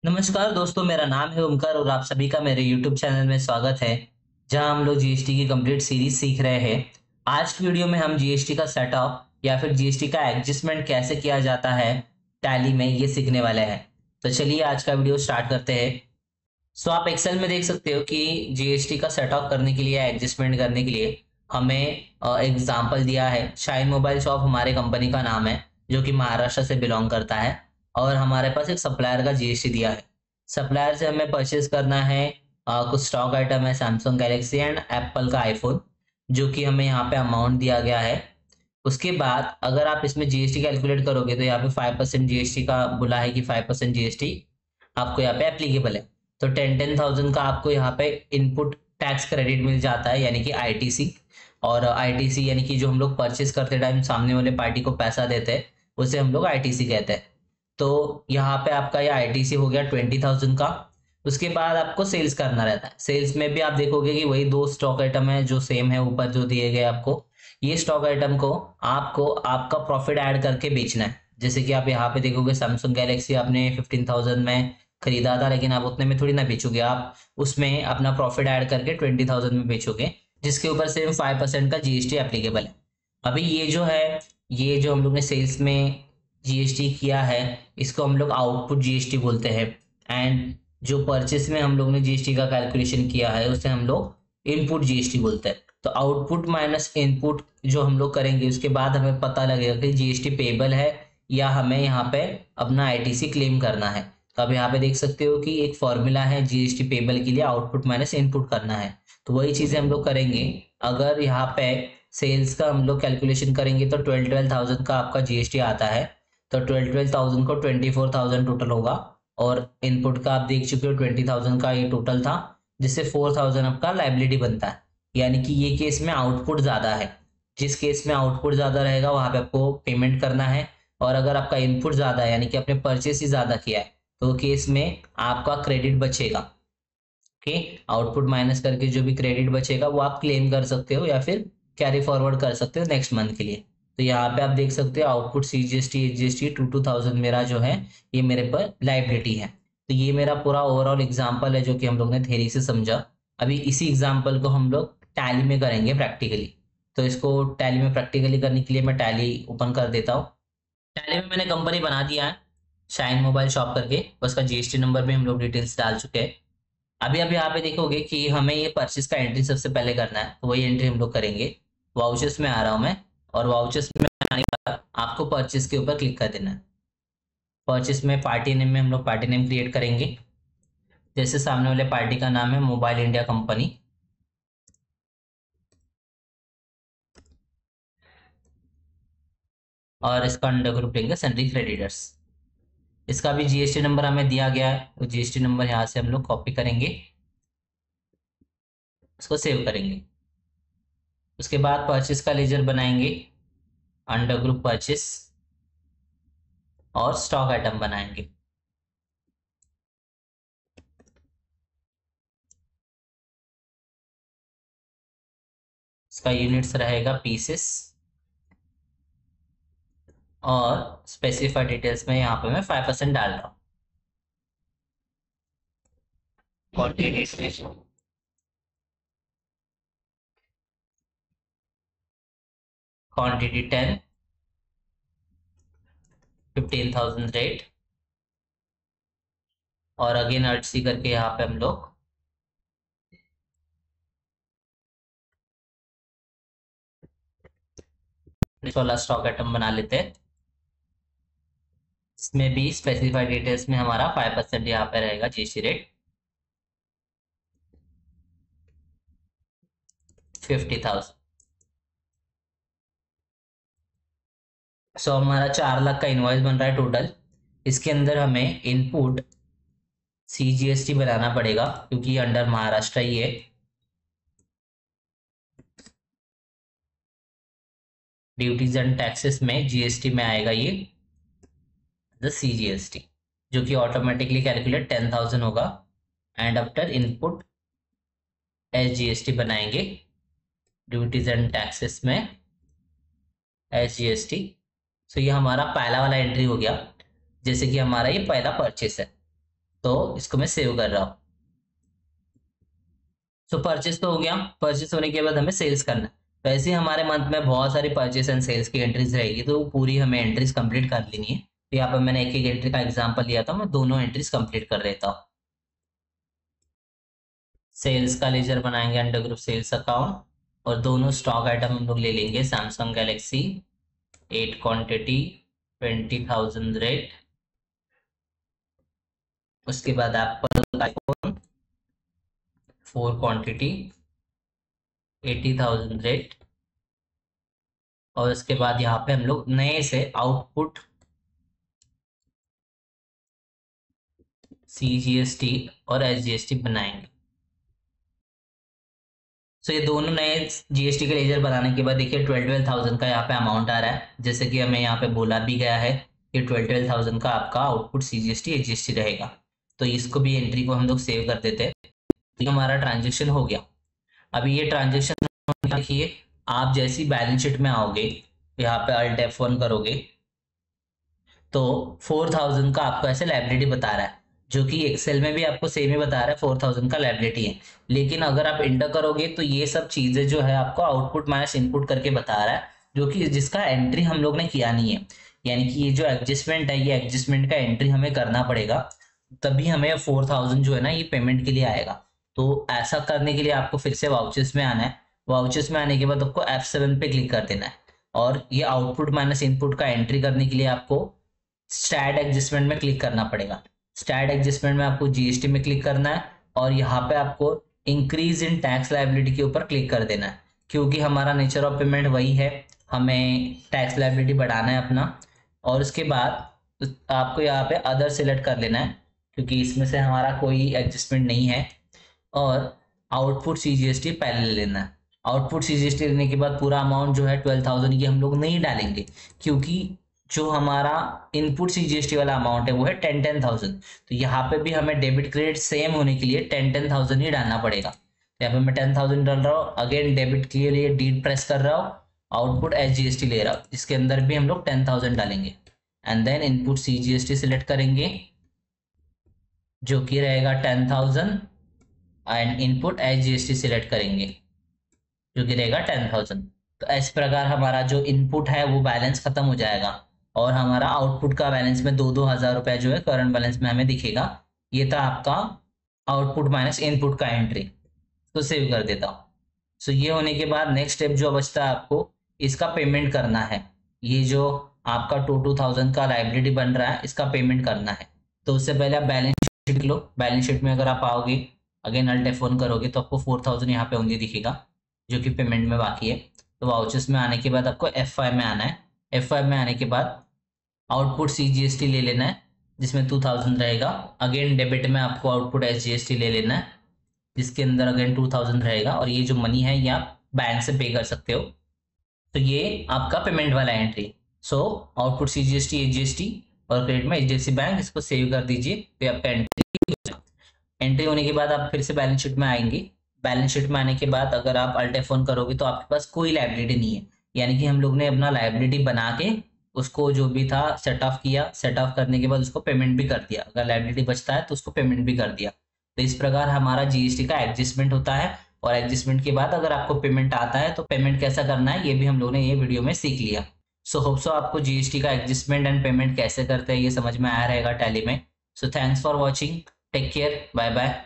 नमस्कार दोस्तों, मेरा नाम है ओमकार और आप सभी का मेरे YouTube चैनल में स्वागत है, जहां हम लोग जीएसटी की कंप्लीट सीरीज सीख रहे हैं। आज की वीडियो में हम जीएसटी का सेटअप या फिर जीएसटी का एडजस्टमेंट कैसे किया जाता है टैली में, ये सीखने वाले हैं। तो चलिए आज का वीडियो स्टार्ट करते हैं। सो आप एक्सेल में देख सकते हो कि जीएसटी का सेटअप करने के लिए, एडजस्टमेंट करने के लिए हमें एग्जाम्पल दिया है। शाइन मोबाइल शॉप हमारे कंपनी का नाम है, जो कि महाराष्ट्र से बिलोंग करता है। और हमारे पास एक सप्लायर का जीएसटी दिया है। सप्लायर से हमें परचेज करना है कुछ स्टॉक आइटम है, सैमसंग गैलेक्सी एंड एप्पल का आईफोन, जो कि हमें यहाँ पे अमाउंट दिया गया है। उसके बाद अगर आप इसमें जीएसटी कैलकुलेट करोगे तो यहाँ पे 5% जीएसटी का बोला है कि 5% जीएसटी आपको यहाँ पे एप्लीकेबल है। तो 10,000 का आपको यहाँ पे इनपुट टैक्स क्रेडिट मिल जाता है, यानी कि आईटीसी। और आईटीसी यानी कि जो हम लोग परचेस करते टाइम सामने वाले पार्टी को पैसा देते हैं, उसे हम लोग आईटीसी कहते हैं। तो यहाँ पे आपका ये आईटीसी हो गया 20,000 का। उसके बाद आपको सेल्स करना रहता है। सेल्स में भी आप देखोगे कि वही दो स्टॉक आइटम है जो सेम है, ऊपर जो दिए गए आपको। ये स्टॉक आइटम को आपको आपका प्रॉफिट ऐड करके बेचना है। जैसे कि आप यहाँ पे देखोगे सैमसंग गैलेक्सी आपने 15,000 में खरीदा था, लेकिन आप उतने में थोड़ी ना बेचोगे, आप उसमें अपना प्रॉफिट ऐड करके 20,000 में बेचोगे, जिसके ऊपर सेम 5% का जीएसटी एप्लीकेबल है। अभी ये जो है, ये जो हम लोग ने सेल्स में जीएसटी किया है, इसको हम लोग आउटपुट जीएसटी बोलते हैं। एंड जो परचेस में हम लोग ने जीएसटी का कैलकुलेशन किया है, उसे हम लोग इनपुट जीएसटी बोलते हैं। तो आउटपुट माइनस इनपुट जो हम लोग करेंगे, उसके बाद हमें पता लगेगा कि जीएसटी पेबल है या हमें यहाँ पे अपना आईटीसी क्लेम करना है। तो आप यहाँ पे देख सकते हो कि एक फॉर्मूला है जीएसटी पेबल के लिए, आउटपुट माइनस इनपुट करना है। तो वही चीजें हम लोग करेंगे। अगर यहाँ पे सेल्स का हम लोग कैलकुलेशन करेंगे तो 12,000 का आपका जीएसटी आता है। तो 12,000 को 24,000 टोटल होगा। और इनपुट का आप देख चुके हो 20,000 का ये टोटल था, जिससे 4,000 आपका लाइबिलिटी बनता है। यानी कि ये केस में आउटपुट ज्यादा है। जिस केस में आउटपुट ज्यादा रहेगा वहां पे आपको पेमेंट करना है। और अगर आपका इनपुट ज्यादा है, यानी कि आपने परचेस ही ज्यादा किया है, तो केस में आपका क्रेडिट बचेगा। ओके, आउटपुट माइनस करके जो भी क्रेडिट बचेगा वो आप क्लेम कर सकते हो या फिर कैरी फॉरवर्ड कर सकते हो नेक्स्ट मंथ के लिए। तो यहाँ पे आप देख सकते हो आउटपुट सीजीएसटी एचजीएसटी 2,000 मेरा जो है, ये मेरे पर लाइबिलिटी है। तो ये मेरा पूरा ओवरऑल एग्जाम्पल है जो कि हम लोग ने थ्योरी से समझा। अभी इसी एग्जाम्पल को हम लोग टैली में करेंगे प्रैक्टिकली। तो इसको टैली में प्रैक्टिकली करने के लिए मैं टैली ओपन कर देता हूँ। टैली में मैंने कंपनी बना दिया है, शाइन मोबाइल शॉप करके। उसका जीएसटी नंबर भी हम लोग डिटेल्स डाल चुके हैं। अभी आप यहाँ पे देखोगे कि हमें ये परचेस का एंट्री सबसे पहले करना है, तो वही एंट्री हम लोग करेंगे। वाउचर्स में आ रहा हूँ मैं, और वाउचर्स में आने के बाद आपको परचेस के ऊपर क्लिक कर देना है। परचेस में पार्टी नेम में हम लोग पार्टी नेम क्रिएट करेंगे। जैसे सामने वाले पार्टी का नाम है मोबाइल इंडिया कंपनी, और इसका अंडर ग्रुप लेंगे सेंट्रल क्रेडिटर्स। इसका भी जीएसटी नंबर हमें दिया गया है, तो जीएसटी नंबर यहाँ से हम लोग कॉपी करेंगे, उसको सेव करेंगे। उसके बाद परचेस का लेजर बनाएंगे, अंडर ग्रुप परचेस, और स्टॉक आइटम बनाएंगे। इसका यूनिट्स रहेगा पीसेस, और स्पेसिफाई डिटेल्स में यहाँ पे मैं 5% डाल रहा हूँ। क्वांटिटी 10, 15,000 रेट, और अगेन अर्टसी करके यहाँ पे हम लोग वाला स्टॉक आइटम बना लेते हैं। इसमें भी स्पेसिफाइड डिटेल्स में हमारा 5% यहाँ पे रहेगा जीएसटी रेट, 50,000। सो हमारा 4 लाख का इनवॉइस बन रहा है टोटल। इसके अंदर हमें इनपुट सीजीएसटी बनाना पड़ेगा, क्योंकि ये अंडर महाराष्ट्र ही है। ड्यूटीज एंड टैक्सेस में जीएसटी में आएगा ये द सीजीएसटी, जो कि ऑटोमेटिकली कैलकुलेट 10,000 होगा। एंड आफ्टर इनपुट एसजीएसटी बनाएंगे, ड्यूटीज एंड टैक्सेस में एसजीएसटी। सो ये हमारा पहला वाला एंट्री हो गया। जैसे कि हमारा ये पहला परचेस है, तो इसको मैं सेव कर रहा हूँ। सो परचेस तो हो गया। परचेस होने के बाद हमें सेल्स करना है। तो ऐसे ही हमारे मंथ में बहुत सारी परचेस एंड सेल्स की एंट्रीज रहेगी, तो पूरी हमें एंट्रीज कंप्लीट कर लेनी है। तो यहाँ पर मैंने एक एक एंट्री का एग्जांपल लिया था, मैं दोनों एंट्रीज कंप्लीट कर देता हूँ। सेल्स का लेजर बनाएंगे अंडर ग्रुप सेल्स अकाउंट, और दोनों स्टॉक आइटम हम लोग ले लेंगे। Samsung Galaxy 8 quantity 20,000 rate. उसके बाद एप्पल आईफोन 4 क्वांटिटी 80,000 रेट। और उसके बाद यहाँ पे हम लोग नए से आउटपुट CGST और SGST बनाएंगे। सो ये दोनों नए GST के लेजर बनाने के बाद देखिए 12,000 का यहाँ पे अमाउंट आ रहा है, जैसे कि हमें यहाँ पे बोला भी गया है कि 12,000 का आपका आउटपुट CGST SGST रहेगा। तो इसको भी एंट्री को हम लोग सेव कर देते हैं। तो हमारा ट्रांजेक्शन हो गया। अभी ये ट्रांजेक्शन देखिए, आप जैसी बैलेंस शीट में आओगे, यहाँ पे अल्ट F1 करोगे तो 4,000 का आपको ऐसे लायबिलिटी बता रहा है, जो कि एक्सेल में भी आपको सेम ही बता रहा है 4,000 का लायबिलिटी है। लेकिन अगर आप इंटर करोगे तो ये सब चीजें जो है आपको आउटपुट माइनस इनपुट करके बता रहा है, जो कि जिसका एंट्री हम लोग ने किया नहीं है। यानी कि ये जो एडजस्टमेंट है, ये एडजस्टमेंट का एंट्री हमें करना पड़ेगा, तभी हमें 4,000 जो है ना ये पेमेंट के लिए आएगा। तो ऐसा करने के लिए आपको फिर से वाउचर्स में आना है। वाउचर्स में आने के बाद आपको F7 पे क्लिक कर देना है, और ये आउटपुट माइनस इनपुट का एंट्री करने के लिए आपको स्टैट एडजस्टमेंट में क्लिक करना पड़ेगा। स्टैट एडजस्टमेंट में आपको GST में क्लिक करना है, और यहाँ पे आपको इंक्रीज इन टैक्स लायबिलिटी के ऊपर क्लिक कर देना है, क्योंकि हमारा नेचर ऑफ पेमेंट वही है, हमें टैक्स लायबिलिटी बढ़ाना है अपना। और उसके बाद आपको यहाँ पे अदर सिलेक्ट कर लेना है, क्योंकि इसमें से हमारा कोई एडजस्टमेंट नहीं है। और आउटपुट CGST पहले लेना है। आउटपुट CGST लेने के बाद पूरा अमाउंट जो है 12,000 ये हम लोग नहीं डालेंगे, क्योंकि जो हमारा इनपुट CGST वाला अमाउंट है वो है 10,000। तो यहाँ पे भी हमें डेबिट क्रेडिट सेम होने के लिए 10,000 ही डालना पड़ेगा। तो यहाँ पे मैं 10,000 डाल रहा हूँ। अगेन डेबिट के लिए डीड प्रेस कर रहा हूँ, आउटपुट SGST ले रहा हूँ, इसके अंदर भी हम लोग 10,000 डालेंगे। And then input CGST select करेंगे, जो कि रहेगा 10,000, एंड इनपुट SGST सिलेक्ट करेंगे, जो कि रहेगा 10,000। तो इस प्रकार हमारा जो इनपुट है वो बैलेंस खत्म हो जाएगा, और हमारा आउटपुट का बैलेंस में 2-2 हज़ार रुपया जो है करंट बैलेंस में हमें दिखेगा। ये था आपका आउटपुट माइनस इनपुट का एंट्री। तो सेव कर देता हूँ। सो ये होने के बाद नेक्स्ट स्टेप जो बचता है, आपको इसका पेमेंट करना है। ये जो आपका 2,000 का लाइबिलिटी बन रहा है, इसका पेमेंट करना है। तो उससे पहले आप बैलेंस शीट लो। बैलेंस शीट में अगर आप आओगे, अगेन अल्ट F1 करोगे तो आपको 4,000 यहाँ पे ओनली दिखेगा, जो कि पेमेंट में बाकी है। तो वाउचर्स में आने के बाद आपको F5 में आना है। F5 में आने के बाद आउटपुट CGST ले लेना है, जिसमें 2,000 रहेगा। अगेन डेबिट में आपको आउटपुट SGST ले लेना है, जिसके अंदर अगेन 2,000 रहेगा, और ये जो मनी है ये आप बैंक से पे कर सकते हो। तो ये आपका पेमेंट वाला entry. So output CGST SGST और क्रेडिट में HDFC बैंक, इसको सेव कर दीजिए। तो आपका एंट्री होने के बाद आप फिर से बैलेंस शीट में आएंगे। बैलेंस शीट में आने के बाद अगर आप अल्ट F1 करोगे तो आपके पास कोई लायबिलिटी नहीं है, यानी कि हम लोग ने अपना लायबिलिटी बना के उसको जो भी था सेट ऑफ किया। सेट ऑफ करने के बाद उसको पेमेंट भी कर दिया। अगर लायबिलिटी बचता है तो उसको पेमेंट भी कर दिया। तो इस प्रकार हमारा GST का एडजस्टमेंट होता है, और एडजस्टमेंट के बाद अगर आपको पेमेंट आता है तो पेमेंट कैसा करना है ये भी हम लोग ने ये वीडियो में सीख लिया। सो होप सो आपको GST का एडजस्टमेंट एंड पेमेंट कैसे करते हैं ये समझ में आया रहेगा टैली में। So thanks for watching, take care, bye bye.